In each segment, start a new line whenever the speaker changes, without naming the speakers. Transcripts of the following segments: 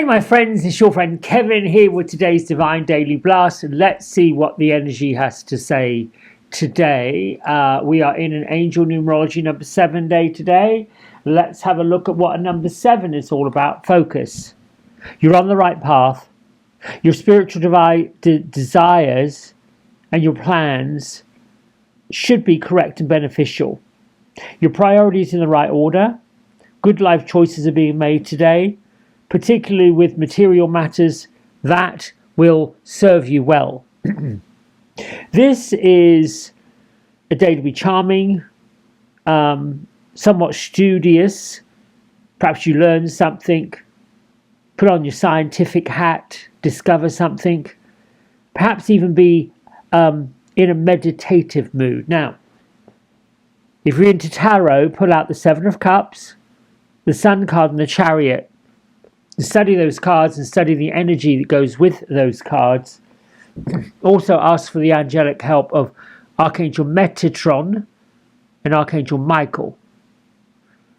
Hey my friends, it's your friend Kevin here with today's Divine Daily Blast. Let's see what the energy has to say today. We are in an angel numerology number 7 day today. Let's have a look at what a number 7 is all about. Focus. You're on the right path. Your spiritual desires and your plans should be correct and beneficial. Your priorities in the right order. Good life choices are being made today, particularly with material matters that will serve you well. This is a day to be charming, somewhat studious. Perhaps you learn something, put on your scientific hat, discover something, perhaps even be in a meditative mood. Now, if you're into tarot, pull out the Seven of Cups, the Sun card and the Chariot. Study those cards and study the energy that goes with those cards. Also ask for the angelic help of Archangel Metatron and Archangel Michael.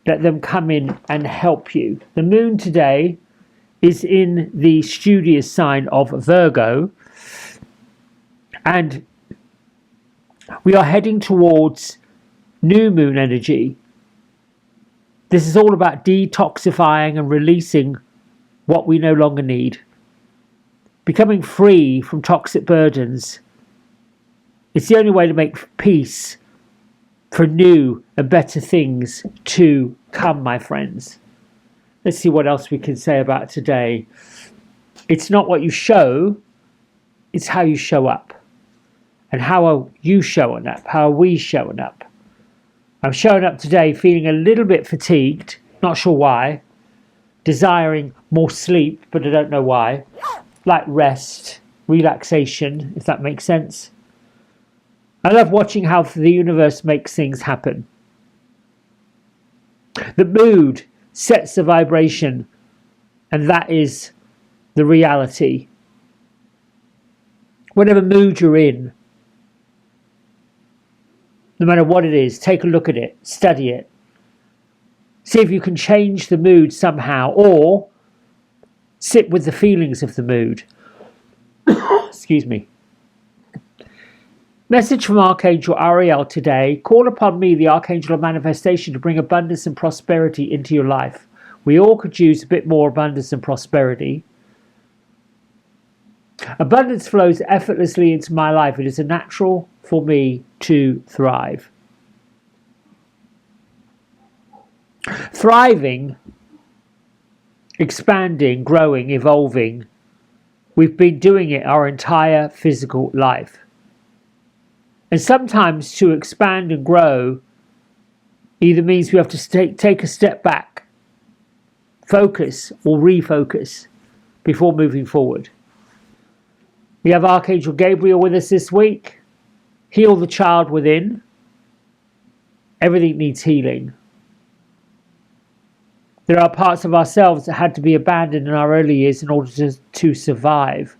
Let them come in and help you. The moon today is in the studious sign of Virgo, and we are heading towards new moon energy. This is all about detoxifying and releasing what we no longer need. Becoming free from toxic burdens. It's the only way to make peace for new and better things to come, my friends. Let's see what else we can say about today. It's not what you show, it's how you show up. And how are you showing up? How are we showing up? I'm showing up today feeling a little bit fatigued, not sure why. Desiring more sleep, but I don't know why. Like rest, relaxation, if that makes sense. I love watching how the universe makes things happen. The mood sets the vibration, and that is the reality. Whatever mood you're in, no matter what it is, take a look at it, study it. See if you can change the mood somehow, or sit with the feelings of the mood. Excuse me. Message from Archangel Ariel today. Call upon me, the Archangel of Manifestation, to bring abundance and prosperity into your life. We all could use a bit more abundance and prosperity. Abundance flows effortlessly into my life. It is a natural for me to thrive. Thriving, expanding, growing, evolving. We've been doing it our entire physical life. And sometimes to expand and grow either means we have to take a step back, focus or refocus before moving forward. We have Archangel Gabriel with us this week. Heal the child within. Everything needs healing. There are parts of ourselves that had to be abandoned in our early years in order to survive.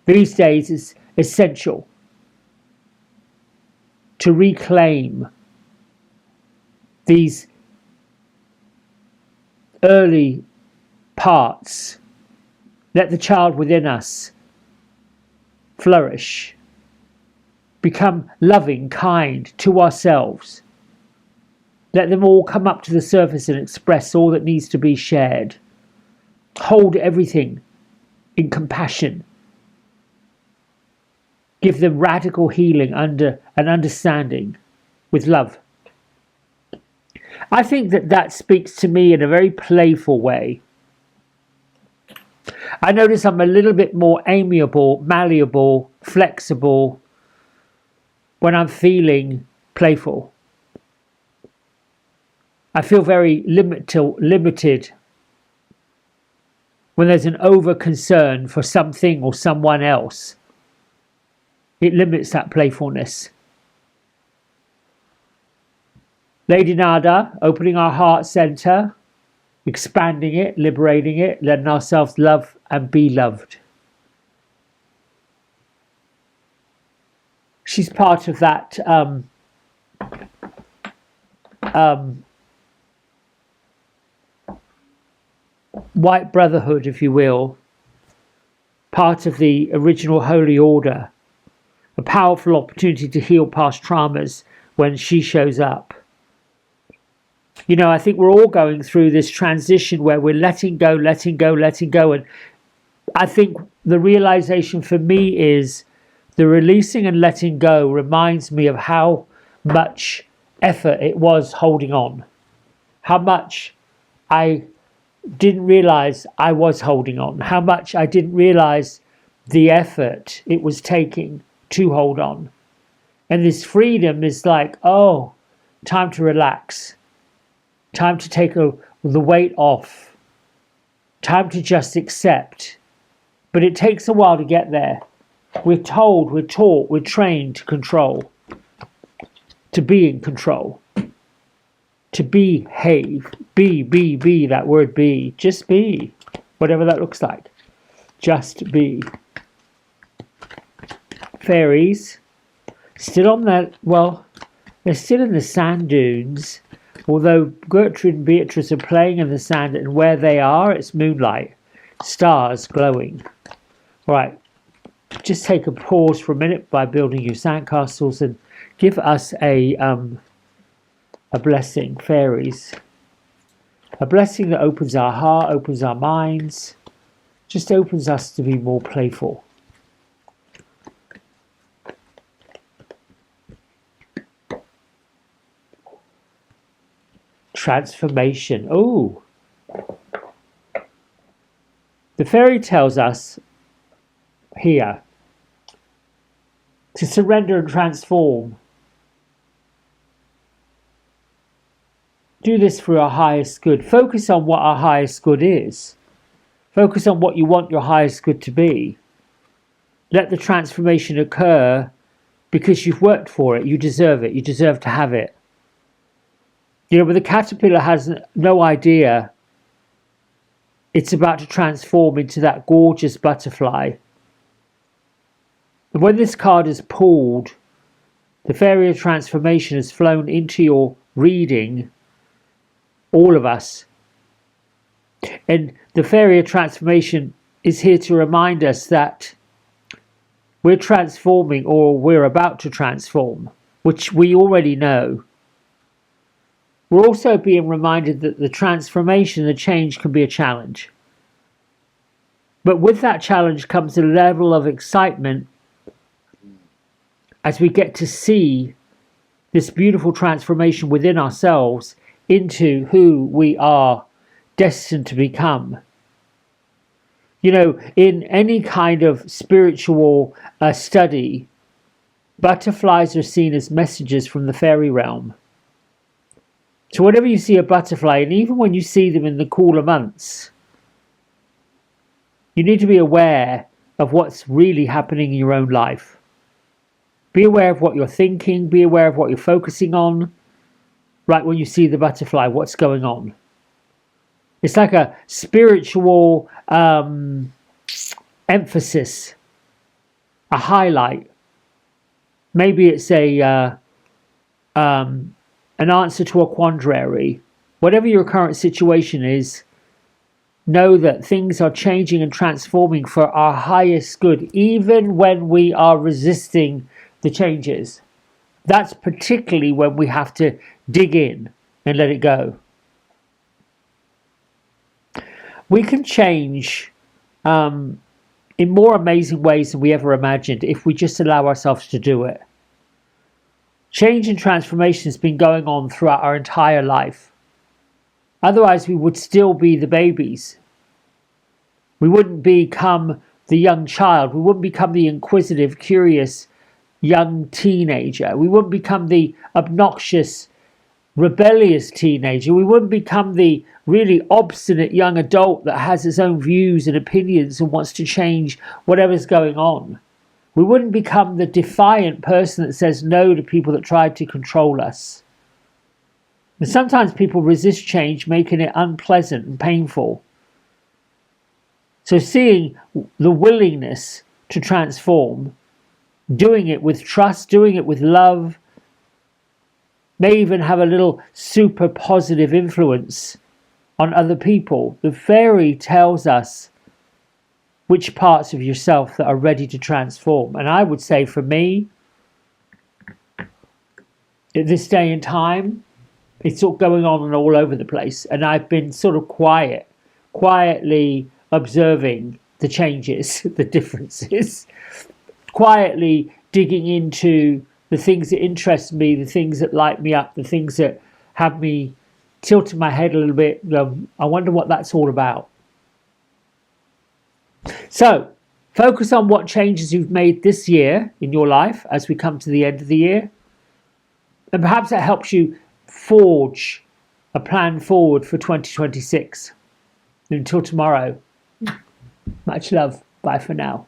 These days it's essential to reclaim these early parts. Let the child within us flourish. Become loving, kind to ourselves. Let them all come up to the surface and express all that needs to be shared. Hold everything in compassion. Give them radical healing under an understanding with love. I think that speaks to me in a very playful way. I notice I'm a little bit more amiable, malleable, flexible when I'm feeling playful. I feel very limited when there's an over concern for something or someone else. It limits that playfulness. Lady Nada, opening our heart center, expanding it, liberating it, letting ourselves love and be loved. She's part of that White Brotherhood, if you will, part of the original Holy Order, a powerful opportunity to heal past traumas when she shows up. You know, I think we're all going through this transition where we're letting go. And I think the realization for me is the releasing and letting go reminds me of how much effort it was holding on. How much I didn't realize I was holding on. How much I didn't realize the effort it was taking to hold on. And this freedom is like, oh, time to relax. Time to take the weight off. Time to just accept. But it takes a while to get there. We're told, we're taught, we're trained to control. To be in control. To behave. Be, that word be. Just be. Whatever that looks like. Just be. Fairies. Still on that, well, they're still in the sand dunes. Although Gertrude and Beatrice are playing in the sand, and where they are, it's moonlight. Stars glowing. Right. Just take a pause for a minute by building your sandcastles and give us a blessing, fairies. A blessing that opens our heart, opens our minds, just opens us to be more playful. Transformation. Oh, the fairy tells us here to surrender and transform. Do this for our highest good. Focus on what our highest good is. Focus on what you want your highest good to be. Let the transformation occur because you've worked for it. You deserve it. You deserve to have it. You know, but the caterpillar has no idea it's about to transform into that gorgeous butterfly. And when this card is pulled, the fairy of transformation has flown into your reading, all of us. And the fairy of transformation is here to remind us that we're transforming, or we're about to transform, which we already know. We're also being reminded that the transformation, the change can be a challenge. But with that challenge comes a level of excitement as we get to see this beautiful transformation within ourselves into who we are destined to become. You know, in any kind of spiritual study, butterflies are seen as messages from the fairy realm. So whenever you see a butterfly, and even when you see them in the cooler months, you need to be aware of what's really happening in your own life. Be aware of what you're thinking, be aware of what you're focusing on. Right when you see the butterfly, what's going on? It's like a spiritual emphasis, a highlight. Maybe it's an answer to a quandary. Whatever your current situation is, know that things are changing and transforming for our highest good, even when we are resisting the changes. That's particularly when we have to dig in and let it go. We can change in more amazing ways than we ever imagined if we just allow ourselves to do it. Change and transformation has been going on throughout our entire life. Otherwise, we would still be the babies. We wouldn't become the young child. We wouldn't become the inquisitive, curious young teenager. We wouldn't become the obnoxious, rebellious teenager. We wouldn't become the really obstinate young adult that has his own views and opinions and wants to change whatever's going on. We wouldn't become the defiant person that says no to people that try to control us. And sometimes people resist change, making it unpleasant and painful. So seeing the willingness to transform, doing it with trust, doing it with love, may even have a little super positive influence on other people. The fairy tells us which parts of yourself that are ready to transform. And I would say for me, at this day and time, it's all going on and all over the place. And I've been sort of quietly observing the changes, the differences, quietly digging into the things that interest me, the things that light me up, the things that have me tilting my head a little bit. I wonder what that's all about. So focus on what changes you've made this year in your life as we come to the end of the year. And perhaps that helps you forge a plan forward for 2026. Until tomorrow, much love. Bye for now.